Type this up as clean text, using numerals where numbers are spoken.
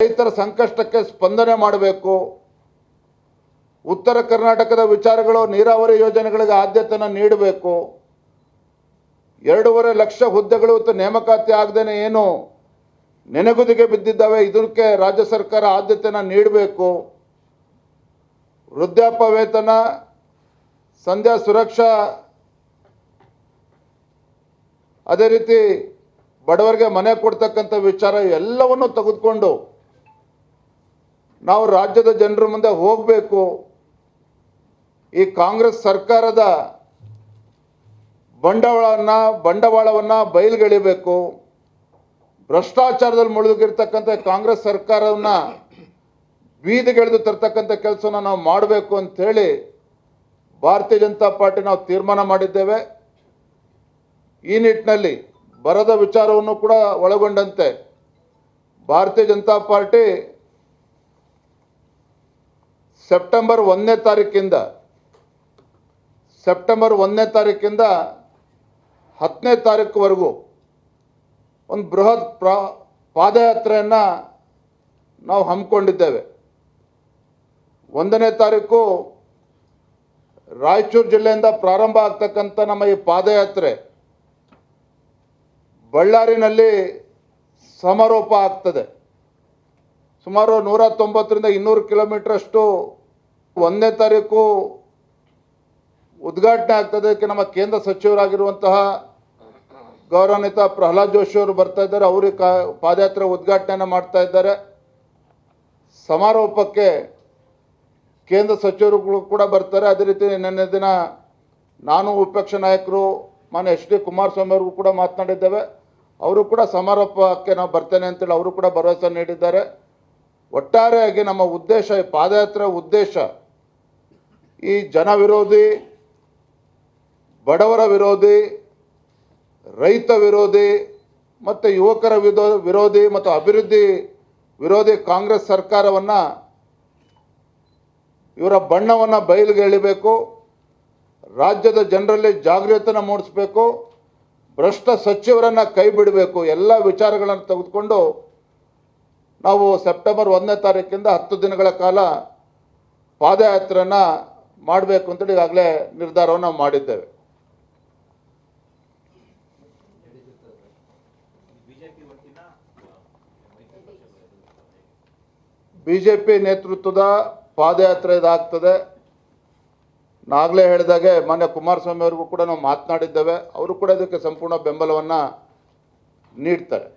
ರೈತರ ಸಂಕಷ್ಟಕ್ಕೆ ಸ್ಪಂದನೆ ಮಾಡಬೇಕು. ಉತ್ತರ ಕರ್ನಾಟಕದ ವಿಚಾರಗಳು, ನೀರಾವರಿ ಯೋಜನೆಗಳಿಗೆ ಆದ್ಯತೆಯನ್ನು ನೀಡಬೇಕು. 2.5 ಲಕ್ಷ ಹುದ್ದೆಗಳು ನೇಮಕಾತಿ ಆಗದೇನೆ ಏನು ನೆನೆಗುದಿಗೆ ಬಿದ್ದಿದ್ದಾವೆ, ಇದಕ್ಕೆ ರಾಜ್ಯ ಸರ್ಕಾರ ಆದ್ಯತೆಯನ್ನು ನೀಡಬೇಕು. ವೃದ್ಧಾಪ್ಯ ವೇತನ, ಸಂಧ್ಯಾ ಸುರಕ್ಷಾ, ಅದೇ ರೀತಿ ಬಡವರಿಗೆ ಮನೆ ಕೊಡ್ತಕ್ಕಂಥ ವಿಚಾರ ಎಲ್ಲವನ್ನು ತೆಗೆದುಕೊಂಡು ನಾವು ರಾಜ್ಯದ ಜನರ ಮುಂದೆ ಹೋಗಬೇಕು. ಈ ಕಾಂಗ್ರೆಸ್ ಸರ್ಕಾರದ ಬಂಡವಾಳವನ್ನು ಬಯಲುಗೆಳಿಬೇಕು. ಭ್ರಷ್ಟಾಚಾರದಲ್ಲಿ ಮುಳುಗಿರ್ತಕ್ಕಂಥ ಕಾಂಗ್ರೆಸ್ ಸರ್ಕಾರವನ್ನು ಬೀದಿಗೆಳೆದು ತರ್ತಕ್ಕಂಥ ಕೆಲಸವನ್ನು ನಾವು ಮಾಡಬೇಕು ಅಂಥೇಳಿ ಭಾರತೀಯ ಜನತಾ ಪಾರ್ಟಿ ನಾವು ತೀರ್ಮಾನ ಮಾಡಿದ್ದೇವೆ. ಈ ನಿಟ್ಟಿನಲ್ಲಿ ಬರದ ವಿಚಾರವನ್ನು ಕೂಡ ಒಳಗೊಂಡಂತೆ ಭಾರತೀಯ ಜನತಾ ಪಾರ್ಟಿ ಸೆಪ್ಟೆಂಬರ್ 1ನೇ ತಾರೀಕಿಂದ 10ನೇ ತಾರೀಕುವರೆಗೂ ಒಂದು ಬೃಹತ್ ಪಾದಯಾತ್ರೆಯನ್ನು ನಾವು ಹಮ್ಮಿಕೊಂಡಿದ್ದೇವೆ. 1ನೇ ತಾರೀಕು ರಾಯಚೂರು ಜಿಲ್ಲೆಯಿಂದ ಪ್ರಾರಂಭ ಆಗ್ತಕ್ಕಂಥ ನಮ್ಮ ಈ ಪಾದಯಾತ್ರೆ ಬಳ್ಳಾರಿನಲ್ಲಿ ಸಮಾರೋಪ ಆಗ್ತದೆ. ಸುಮಾರು 190ರಿಂದ 200 ಕಿಲೋಮೀಟರ್ ಅಷ್ಟು 1ನೇ ತಾರೀಕು ಉದ್ಘಾಟನೆ ಆಗ್ತದೆ. ಅದಕ್ಕೆ ನಮ್ಮ ಕೇಂದ್ರ ಸಚಿವರಾಗಿರುವಂತಹ ಗೌರವಾನ್ವಿತ ಪ್ರಹ್ಲಾದ್ ಜೋಶಿ ಅವರು ಬರ್ತಾ ಇದ್ದಾರೆ. ಅವರು ಪಾದಯಾತ್ರೆ ಉದ್ಘಾಟನೆಯನ್ನು ಮಾಡ್ತಾ ಇದ್ದಾರೆ. ಸಮಾರೋಪಕ್ಕೆ ಕೇಂದ್ರ ಸಚಿವರುಗಳು ಕೂಡ ಬರ್ತಾರೆ. ಅದೇ ರೀತಿ ನಿನ್ನೆ ದಿನ ನಾನು ವಿಪಕ್ಷ ನಾಯಕರು ಮಾನ್ಯ HD ಕುಮಾರಸ್ವಾಮಿ ಅವ್ರಿಗೂ ಕೂಡ ಮಾತನಾಡಿದ್ದೇವೆ. ಅವರು ಕೂಡ ಸಮಾರೋಪಕ್ಕೆ ನಾವು ಬರ್ತೇನೆ ಅಂತೇಳಿ ಅವರು ಕೂಡ ಭರವಸೆ ನೀಡಿದ್ದಾರೆ. ಒಟ್ಟಾರೆಯಾಗಿ ನಮ್ಮ ಉದ್ದೇಶ, ಈ ಪಾದಯಾತ್ರೆ ಉದ್ದೇಶ ಈ ಜನ ವಿರೋಧಿ, ಬಡವರ ವಿರೋಧಿ, ರೈತ ವಿರೋಧಿ ಮತ್ತು ಯುವಕರ ವಿರೋಧಿ ಮತ್ತು ಅಭಿವೃದ್ಧಿ ವಿರೋಧಿ ಕಾಂಗ್ರೆಸ್ ಸರ್ಕಾರವನ್ನು, ಇವರ ಬಣ್ಣವನ್ನು ಬಯಲಿಗೆಳಿಬೇಕು. ರಾಜ್ಯದ ಜನರಲ್ಲಿ ಜಾಗೃತಿಯನ್ನು ಮೂಡಿಸಬೇಕು. ಭ್ರಷ್ಟ ಸಚಿವರನ್ನು ಕೈ ಬಿಡಬೇಕು. ಎಲ್ಲ ವಿಚಾರಗಳನ್ನು ತೆಗೆದುಕೊಂಡು ನಾವು ಸೆಪ್ಟೆಂಬರ್ 1ನೇ ತಾರೀಕಿಂದ 10 ದಿನಗಳ ಕಾಲ ಪಾದಯಾತ್ರೆಯನ್ನು ಮಾಡಬೇಕು ಅಂತೇಳಿ ಈಗಾಗಲೇ ನಿರ್ಧಾರವನ್ನು ಮಾಡಿದ್ದೇವೆ. ಬಿಜೆಪಿ ನೇತೃತ್ವದ ಪಾದಯಾತ್ರೆ ಇದಾಗ್ತದೆ. ನಾಗಲೇ ಹೇಳಿದಾಗೆ ಮಾನ್ಯ ಕುಮಾರಸ್ವಾಮಿ ಅವ್ರಿಗೂ ಕೂಡ ನಾವು ಮಾತನಾಡಿದ್ದೇವೆ. ಅವರು ಕೂಡ ಇದಕ್ಕೆ ಸಂಪೂರ್ಣ ಬೆಂಬಲವನ್ನು ನೀಡ್ತಾರೆ.